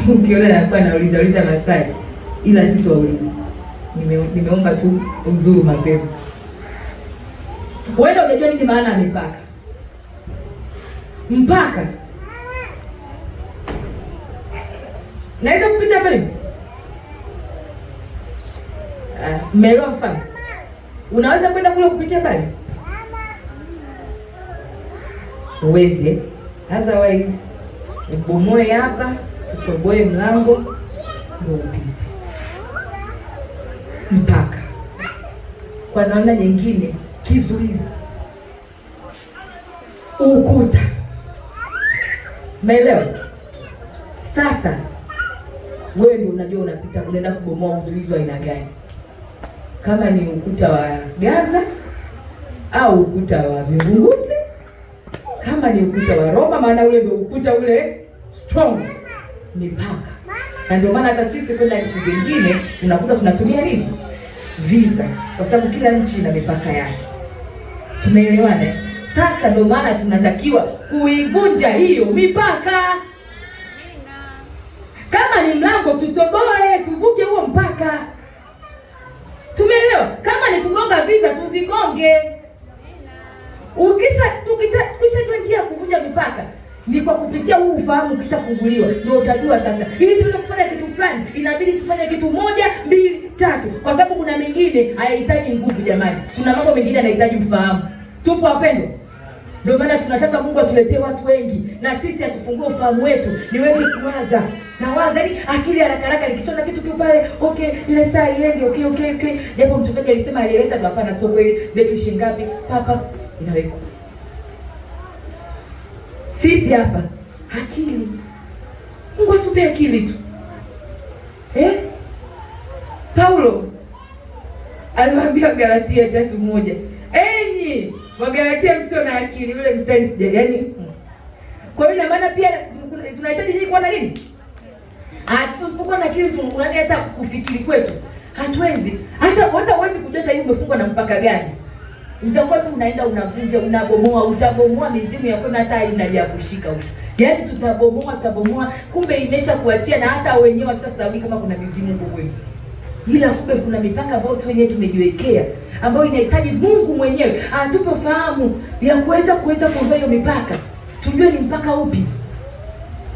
Ukiona nakuwa nauliza maswali, ila sitauliza. Nimeomba tu uzuru mapema. Wewe unajua nini maana ya mipaka? Mpaka naweza kupita pale. Mmeelewa mfano? Unaweza kwenda kule kupitia pale? Uweze. Otherwise, ubomoe hapa, utoboe mlango, ndio upite. Mpaka. Kwa namna nyingine, kizuizi. Ukuta. Umeelewa? Sasa wewe ndio unajua unapita, unaenda kubomoa uzuizi wa aina gani? Kama ni ukuta wa Gaza au ukuta wa Vingunguti, kama ni ukuta wa Roma, maana ule ndio ukuta ule strong. Mipaka. Na ndio maana hata sisi kwenda nchi zingine unakuta tunatumia nini? Visa, kwa sababu kila nchi ina mipaka yake. Tumeelewana? Sasa ndio maana tunatakiwa kuivunja hiyo mipaka. Kama ni mlango tutoboe, tuvuke huo mpaka. Tumeelewa? Kama ni kugonga visa tuzigonge. Tukisha njia ya kuvunja mipaka ni kwa kupitia huu ufahamu ukishafunguliwa. Ndio utajua sasa. Ili tuweze kufanya kitu fulani, inabidi tufanye kitu 1, 2, 3. Kwa sababu kuna mengine hayahitaji nguvu jamani. Kuna mambo mengine yanahitaji ufahamu. Tupo wapendwa? Ndio maana tunataka Mungu atuletee watu wengi na sisi atufungue ufahamu wetu niweze kuwaza. Na waza ni akili haraka nikishaona kitu kiu pale, okay, ile saa iende, okay. Japo mchungaji alisema alileta ndo hapana, sio kweli. Betu shingapi? Papa inawekwa. Sisi hapa akili. Mungu atupe akili tu. Paulo aliwaambia Galatia 3:1. Enyi Wagalatia msio na akili, ule mstari sija. Yaani kwa hiyo ina maana pia tunahitaji nini kuwa na nini? Tusipokuwa na akili tunani hata kufikiri kwetu. Hatuwezi. Hata huwezi kujua sasa hivi umefungwa na mpaka gani. Utakuwa tu unaenda unavunja, unabomoa, utabomoa mizimu yako na hata haina ya kushika huko. Yaani tutabomoa, kumbe imesha kuatia na hata wenyewe washasahau kama kuna mizimu huko kweli. Ila kumbe kuna mipaka ambayo tu wenyewe tumejiwekea, ambayo inahitaji Mungu mwenyewe atupe ufahamu ya kuweza kuondoa hiyo mipaka. Tujue ni mpaka upi.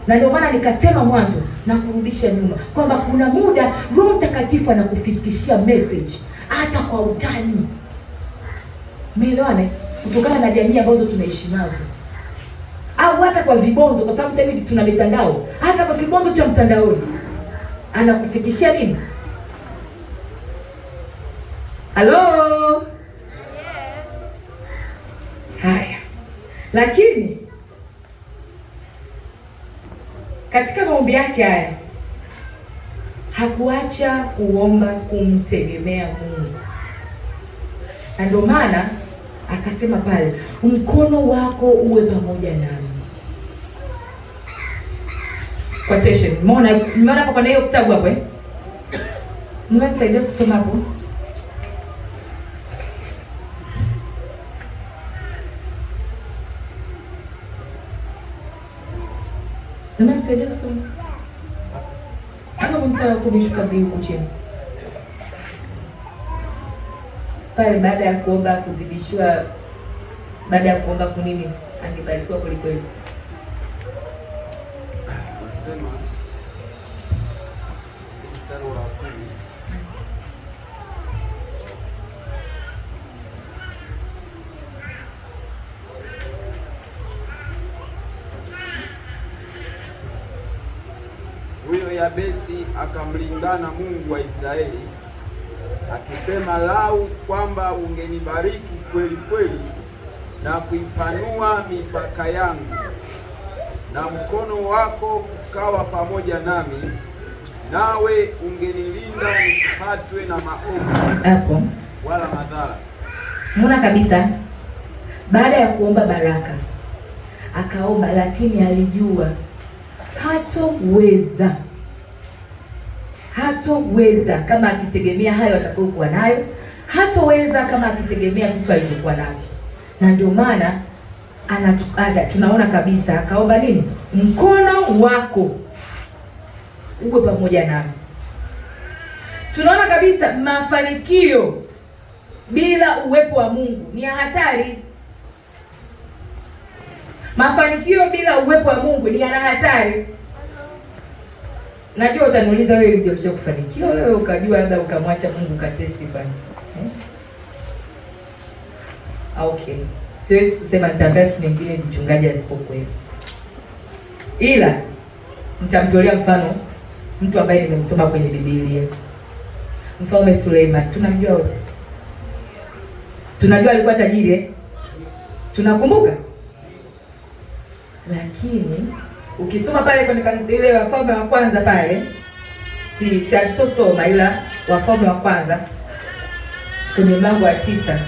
Na ndio maana nikasema mwanzo na kurudisha nyuma kwamba kuna muda Roho Mtakatifu anakufikishia message hata kwa utani. Umeelewana? Kutokana na jamii ambazo tunaishi nazo. Au hata kwa vibonzo, kwa sababu sasa hivi tuna mitandao. Hata kwa kibonzo cha mtandaoni anakufikishia nini? Hello? Yes. Haya. Lakini katika maombi yake haya hakuacha kuomba kumtegemea Mungu. Na ndio maana akasema pale, mkono wako uwe pamoja nami. Quotation. Umeona hapo kwa hiyo kitabu hapo Nimesaidia kusoma hapo. Nimesaidia kusoma. Hapo mstari wa 10 shuka huko chini. Pale baada ya kuomba kuzidishiwa, baada ya kuomba kunini angebarikiwa kweli. Anasema mstari wa 10, huyo Yabesi akamlingana Mungu wa Israeli akisema, lau kwamba ungenibariki kweli kweli na kuipanua mipaka yangu, na mkono wako ukawa pamoja nami, nawe ungenilinda nisipatwe na maovu hapo wala madhara. Mbona kabisa baada ya kuomba baraka akaomba, lakini alijua hatoweza kama akitegemea hayo atakayokuwa nayo, hatoweza kama akitegemea vitu alivyokuwa navyo. Na ndio maana tunaona kabisa akaomba nini? Mkono wako uwe pamoja nami. Tunaona kabisa mafanikio bila uwepo wa Mungu ni hatari. Mafanikio bila uwepo wa Mungu ni yana hatari. Najua utaniuliza wewe unajua kufanikiwa wewe ukajua labda ukamwacha Mungu ukatestify. Okay. Siwezi kusema nitaambia siku nyingine mchungaji asipokuwepo. Ila nitamtolea mfano mtu ambaye nimemsoma kwenye Biblia. Mfalme Suleiman, tunamjua wote. Tunajua alikuwa tajiri eh? Tunakumbuka? Lakini ukisoma pale kwenye ile Wafalme wa kwanza pale, si atusoma ila Wafalme wa kwanza kwenye mlango wa 9.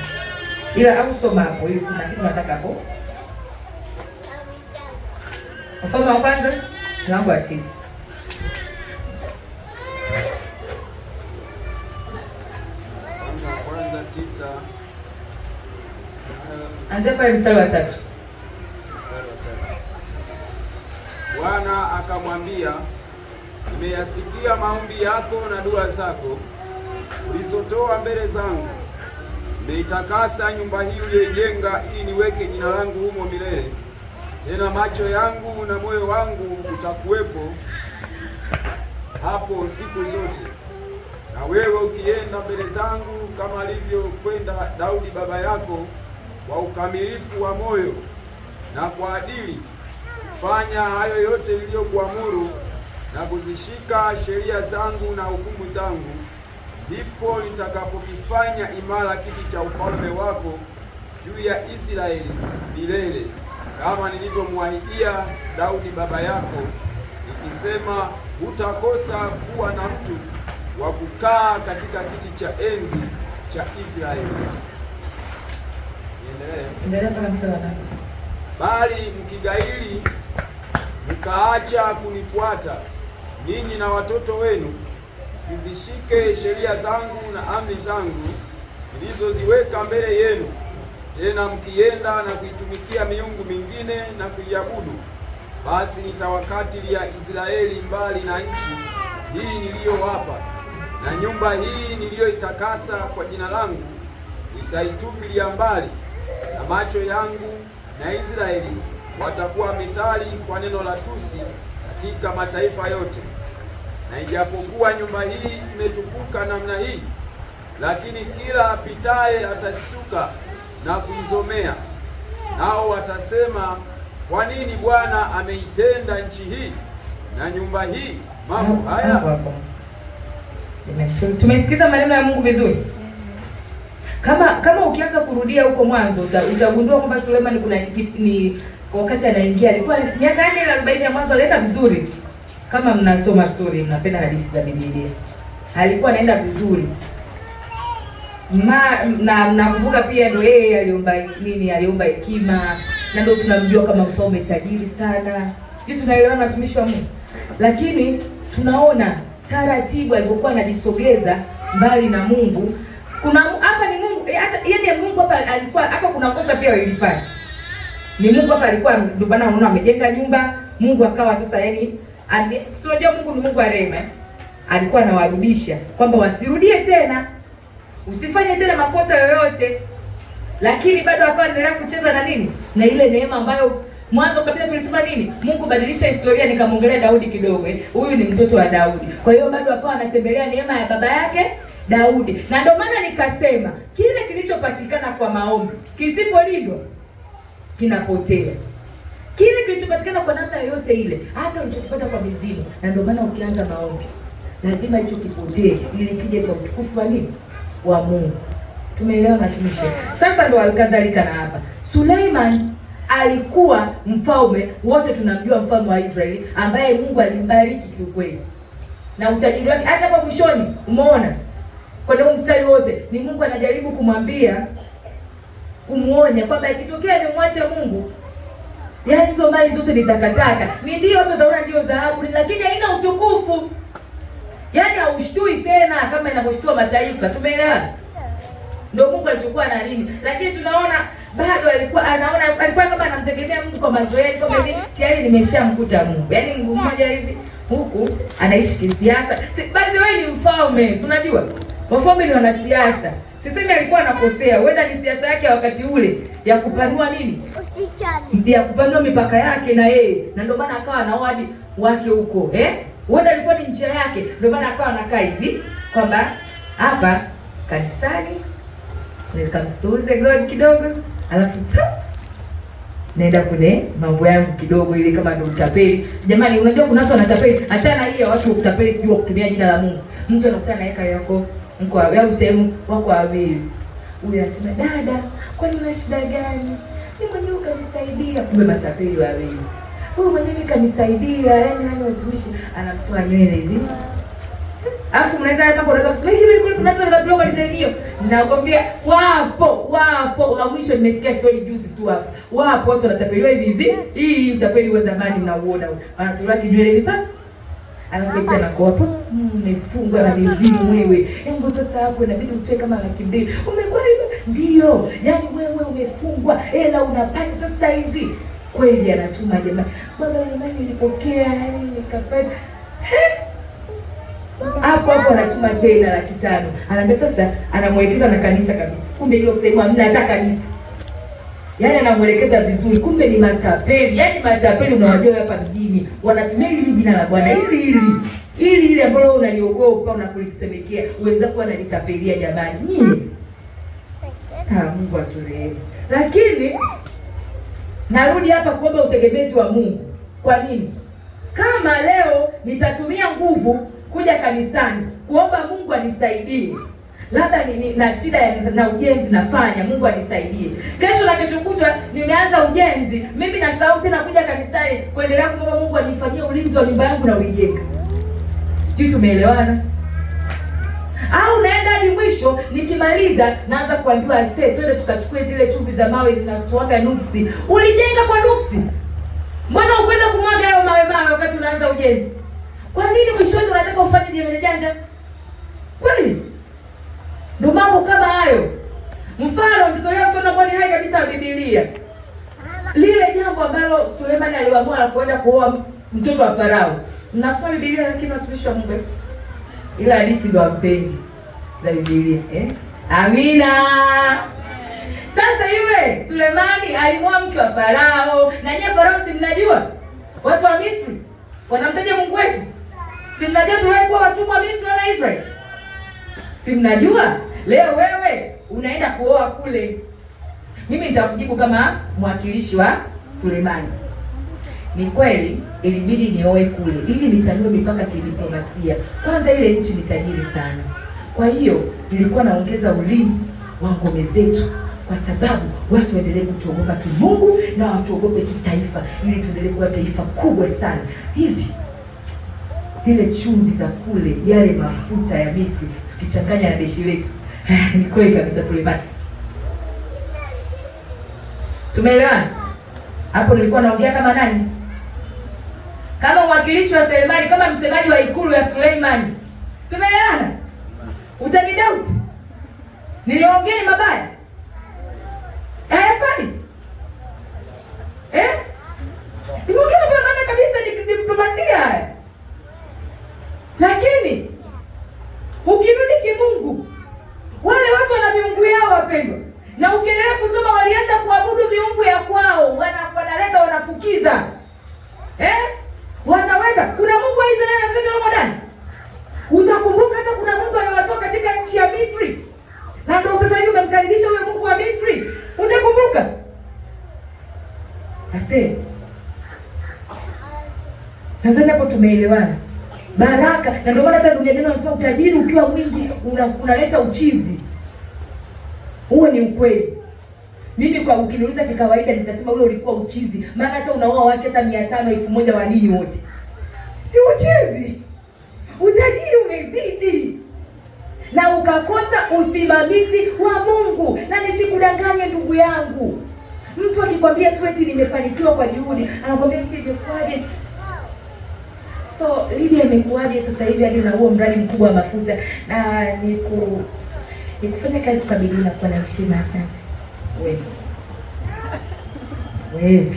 Ila au soma hapo ili kuna kitu nataka hapo. Wafalme wa kwanza mlango wa 9. Anza pale mstari wa 3. Bwana akamwambia, nimeyasikia maombi yako na dua zako ulizotoa mbele zangu. Nimeitakasa nyumba hii uliyojenga ili niweke jina langu humo milele. Tena macho yangu na moyo wangu utakuwepo hapo siku zote. Na wewe ukienda mbele zangu kama alivyokwenda Daudi baba yako, kwa ukamilifu wa moyo na kwa adili, fanya hayo yote niliyokuamuru na kuzishika sheria zangu na hukumu zangu, ndipo nitakapokifanya imara kiti cha ufalme wako juu ya Israeli milele, kama nilivyomwahidia Daudi baba yako, nikisema, hutakosa kuwa na mtu wa kukaa katika kiti cha enzi cha Israeli. Bali mkigairi mkaacha kunifuata, ninyi na watoto wenu, msizishike sheria zangu na amri zangu nilizoziweka mbele yenu, tena mkienda na kuitumikia miungu mingine na kuiabudu, basi nitawakatilia Israeli mbali na nchi hii niliyowapa, na nyumba hii niliyoitakasa kwa jina langu nitaitupilia mbali, na macho yangu na Israeli watakuwa mithali kwa neno la tusi katika mataifa yote. Na ijapokuwa nyumba hii imetukuka namna hii, lakini kila apitaye atashtuka na kuizomea, nao watasema, kwa nini Bwana ameitenda nchi hii na nyumba hii mambo haya? Tumesikiza maneno ya Mungu vizuri. Kama ukianza kurudia huko mwanzo utagundua kwamba Suleiman ni wakati anaingia alikuwa miaka 40 ya mwanzo alienda vizuri. Kama mnasoma story, mnapenda hadithi za Biblia, alikuwa anaenda vizuri. Na nakumbuka pia ndio yeye aliomba hekima, na ndio tunamjua kama mfalme tajiri sana. Sisi tunaelewana watumishi wa Mungu. Lakini tunaona taratibu alipokuwa anajisogeza mbali na Mungu. Kuna hapa ni Mungu, yaani Mungu hapa alikuwa hapa, kuna kosa pia ilifanya. Ni Mungu hapa alikuwa ndio bana, unaona amejenga nyumba, Mungu akawa sasa tunajua Mungu ni Mungu wa rehema. Alikuwa anawarudisha kwamba wasirudie tena, usifanye tena makosa yoyote. Lakini bado akawa anaendelea kucheza na nini? Na ile neema ambayo mwanzo kabisa tulisema nini? Mungu badilisha historia, nikamwongelea Daudi kidogo. Huyu ni mtoto wa Daudi. Kwa hiyo bado akawa anatembelea neema ya baba yake Daudi. Na ndio maana nikasema kile kilichopatikana kwa maombi kisipolindwa kinapotea. Kile kilichopatikana kwa namna yoyote ile, hata ulichopata kwa mizimu. Na ndio maana ukianza maombi lazima hicho kipotee ili kije cha utukufu wa nini? Wa Mungu. Tumeelewa na tumishe. Sasa ndio alikadhalika na hapa. Suleiman alikuwa mfalme, wote tunamjua mfalme wa Israeli ambaye Mungu alimbariki kiukweli. Na utajiri wake hata hapo mwishoni umeona. Kwa ndio mstari wote ni Mungu anajaribu kumwambia, kumuonya kwamba ikitokea nimwache Mungu, yaani hizo mali zote ni takataka. Ni ndio watu wataona ndio dhahabu, lakini haina utukufu. Yaani haushtui tena kama inavyoshtua mataifa. Tumeelewana? Ndio Mungu alichukua na nini? Lakini tunaona bado alikuwa kama anamtegemea Mungu kwa mazoea, kwa hiyo tayari nimeshamkuta Mungu. Yaani Mungu mmoja hivi huku anaishi kisiasa. By the way ni mfalme, si unajua wafalme ni wanasiasa. Sisemi alikuwa anakosea, huenda ni siasa yake ya wakati ule ya kupanua nini, ya kupanua mipaka yake na yeye, na ndio maana akawa na wadi wake huko huenda alikuwa ni njia yake, ndio maana akawa anakaa hivi kwamba hapa kanisani nikamsuuze God kidogo, alafu naenda kwenye mambo yangu kidogo, ile kama ndio utapeli. Jamani, unajua kuna watu wanatapeli, achana hiyo watu wa kutapeli, sio kutumia jina la Mungu. Mtu anakutana na heka yako mko au sehemu wako wawili, huyu anasema dada, kwani una shida gani? Ni mwenyewe kanisaidia, kumbe matapeli wawili. Huyu mwenyewe kanisaidia, yani watumishi anamtoa nywele hivi. Alafu mnaweza hapo unaweza kusema hivi kule kuna watu wanabloga nisaidio. Nakwambia wapo. La mwisho nimesikia story juzi tu hapa. Wapo watu wanatapeliwa hivi. Hii utapeli wa zamani mnauona. Wanatolewa nywele hivi. Alafu tena kwa hapo nimefungwa na mizimu wewe. Hebu sasa hapo inabidi utoe kama 200,000. Umekuwa hivyo? Ndio. Yaani wewe umefungwa, hela unapata sasa hivi. Kweli anatuma jamani. Baba jamani nilipokea yani nikapata. Hapo anatuma tena 500,000. Anaambia sasa anamwelekeza na kanisa kabisa. Kumbe hilo sema hamna hata kanisa. Yaani anamuelekeza vizuri, kumbe ni matapeli. Yaani matapeli unawajua hapa mjini. Wanatumia hili jina la Bwana hili ambalo unaliogopa unakulisemekea. Uweza kuwa analitapelia jamani. Nyinyi. Mungu aturehemu. Lakini narudi hapa kuomba utegemezi wa Mungu. Kwa nini? Kama leo nitatumia nguvu kuja kanisani kuomba Mungu anisaidie, labda na shida na ujenzi nafanya, Mungu anisaidie. Kesho na kesho kutwa nimeanza ujenzi, mimi nasahau tena kuja kanisani kuendelea kuomba Mungu anifanyie ulinzi wa nyumba yangu na uijenga. Sijui tumeelewana? Au naenda hadi mwisho, nikimaliza naanza kuambiwa twende tukachukue zile chumvi za mawe zinatoaga nuksi. Ulijenga kwa nuksi? Mbona ukwenda kumwaga hayo mawe wakati unaanza ujenzi? Kwa nini mwishoni unataka ufanye jembe janja? Kweli? Ndio mambo kama hayo. Mfano mtolea mfano kwa ni hai kabisa wa Biblia. Lile jambo ambalo Sulemani aliamua kwenda kuoa mtoto wa Farao. Mnasoma Biblia lakini watumishi wa Mungu. Ila hadithi ndio ampendi za Biblia, Amina. Sasa yule Sulemani alimwoa mke wa Farao. Na nyie Farao si mnajua? Watu wa Misri wanamtaja Mungu wetu. Si mnajua tulikuwa watumwa Misri na Israeli? Si mnajua? Leo wewe unaenda kuoa kule. Mimi nitakujibu kama mwakilishi wa Sulemani. Ni kweli ilibidi nioe kule ili nitanue mipaka kidiplomasia. Kwanza ile nchi ni tajiri sana. Kwa hiyo nilikuwa naongeza ulinzi wa ngome zetu kwa sababu watu waendelee kutuogopa kimungu na watuogope kitaifa ili tuendelee kuwa taifa kubwa sana. Hivi zile chumvi za kule, yale mafuta ya Misri tukichanganya na beshi letu. Ni kweli kabisa Sulemani. Tumeelewana? Hapo nilikuwa naongea kama nani? Kama mwakilishi wa Sulemani, kama msemaji wa ikulu ya Sulemani. Tumeelewana? Utanidoubt? Niliongea ni mabaya? Hayafai? Nimeongea mabaya kabisa ni diplomasia. Lakini ukirudi kimungu, wale watu wana miungu yao wapendwa. Na ukiendelea kusoma walianza kuabudu miungu ya kwao, wanaleta wanafukiza. Wanaweka kuna Mungu wa Israeli anafika huko ndani. Utakumbuka hata kuna Mungu aliyowatoa katika nchi ya Misri. Na ndio sasa hivi umemkaribisha yule Mungu wa Misri. Utakumbuka? Ase. Nadhani hapo tumeelewana. Baraka, na ndio maana hata duniani wanasema utajiri ukiwa mwingi unaleta uchizi. Huo ni ukweli. Mimi kwa ukiniuliza kikawaida nitasema ule ulikuwa uchizi. Maana hata unaoa wake hata 500, 1000 wa nini wote. Si uchizi. Utajiri umezidi. Na ukakosa usimamizi wa Mungu. Na nisikudanganye ndugu yangu. Mtu akikwambia tu eti nimefanikiwa kwa juhudi, anakwambia imekuaje? So, Lydia imekuaje sasa hivi hadi na huo mradi mkubwa wa mafuta na nikufanya kazi kwa bidii na kuwa na heshima sana. Wewe.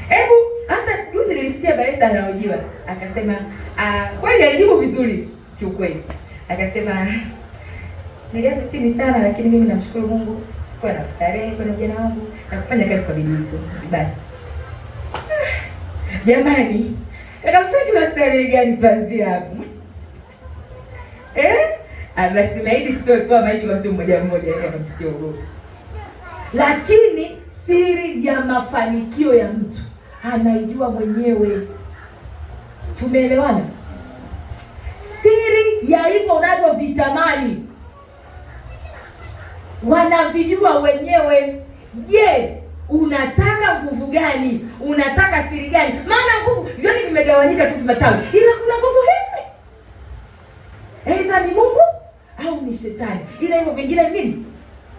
Hebu hata juzi nilisikia Baresa Esther anaojiwa, akasema kweli alijibu vizuri kiukweli. Akasema nilianza chini sana, lakini mimi namshukuru Mungu kwa na starehe kwa ujana wangu na kufanya kazi kwa bidii tu. Basi jamani, akamfanya na starehe gani tuanzie hapo? Basi naidi sitotoa maji kwa mtu mmoja mmoja kama msiogope. Lakini siri ya mafanikio ya mtu anaijua mwenyewe. Tumeelewana? Siri ya hivyo unavyovitamani wanavijua wenyewe. Je, unataka nguvu gani? Unataka siri gani? Maana nguvu yote vimegawanyika tu vimatawi, ila kuna nguvu hizi, aidha ni Mungu au ni shetani, ila hivyo vingine nini?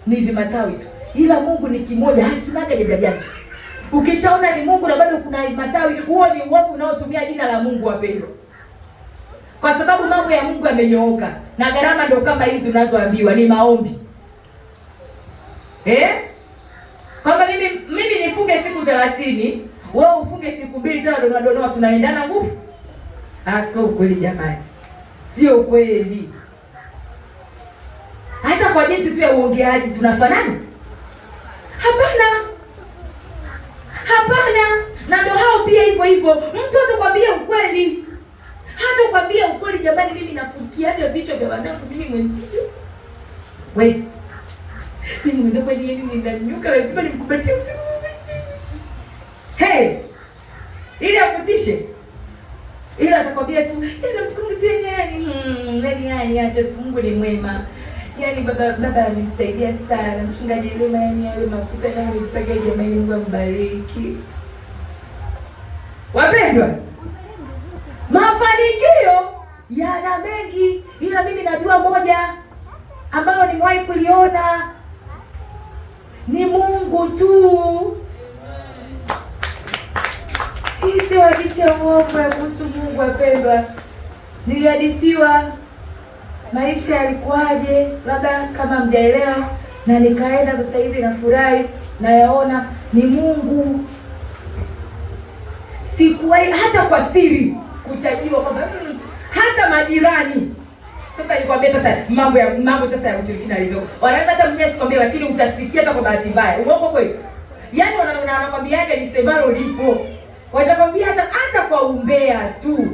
Ni vimatawi tu, ila Mungu ni kimoja, hakinaga jajajanja. Ukishaona ni Mungu na bado kuna matawi, huo ni uovu unaotumia jina la Mungu, wapendwa, kwa sababu mambo ya Mungu yamenyooka, na gharama ndio kama hizi unazoambiwa ni maombi. Kwamba mimi nifunge siku 30, wewe ufunge siku 2, tena donoa tunaendana nguvu? Sio kweli jamani, sio kweli. Hata kwa jinsi tu ya uongeaji tunafanana? Hapana. Na ndio hao pia hivyo hivyo, mtu atakwambia ukweli, hata kwambia ukweli, jamani, mimi nafukiaga vichwa vya wanangu mimi mwenzio. Wewe mimi mwenza kwa nini ninanyuka, lazima nimkupatie usiku. Ili akutishe, ila atakwambia tu namshukuru tena, yani acha Mungu ni mwema. Yaani baba amenisaidia sana, mchungaji Lema, yani yale mafuta na nisaga, jamani, Mungu ambariki. Wapendwa, mafanikio yana mengi, ila mimi najua moja ambalo nimewahi kuliona, ni Mungu tu. Hii sio hadithi ya uongo ya kuhusu Mungu, wapendwa. Nilihadithiwa maisha yalikuwaje, labda kama mjaelewa, na nikaenda sasa hivi nafurahi na yaona ni Mungu. Sikuwahi hata kwa siri kutajiwa kwamba hata majirani. Sasa nikwambia sasa mambo sasa ya ushirikina alivyo. Wanaweza hata mwenyewe sikwambia, lakini utasikia hata kwa bahati mbaya. Uongo kweli? Yaani wanakwambiaje ni sevaro lipo. Watakwambia hata kwa umbea tu.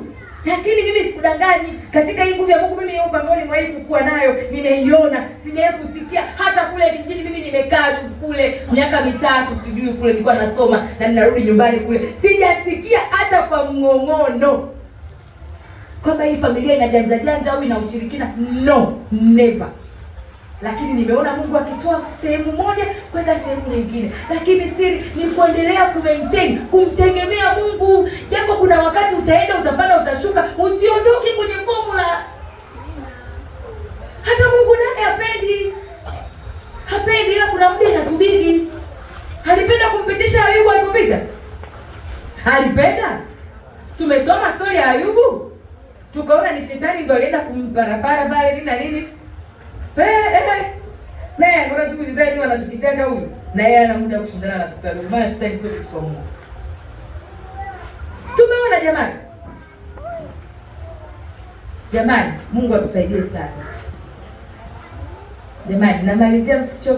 Lakini mimi sikudanganyi, katika hii nguvu ya Mungu mimi yuko ambao nimewahi kukua nayo, nimeiona, sijawahi kusikia. Hata kule kijijini mimi nimekaa kule miaka 3 sijui kule nilikuwa nasoma na ninarudi nyumbani kule, sijasikia hata kwa mng'ong'ono kwamba hii familia ina janja au ina ushirikina. No, never. Lakini nimeona Mungu akitoa sehemu moja kwenda sehemu nyingine. Lakini siri ni kuendelea kumtegemea Mungu. Japo kuna wakati utaenda, utapanda, utashuka, usiondoke kwenye formula. Hata Mungu naye hapendi, ila kuna muda inatubidi. Alipenda kumpitisha Ayubu alipopita? Alipenda. Tumesoma story ya Ayubu, tukaona ni shetani ndio alienda kumparapara pale nini na nini. Kuna tuku shetani wanatukitaka huyu, na yeye ana muda kushindana na tutalo. Maana shetani sio kitu kwa Mungu. Tumeona jamani, Mungu atusaidie sana. Jamani, namalizia msichoke.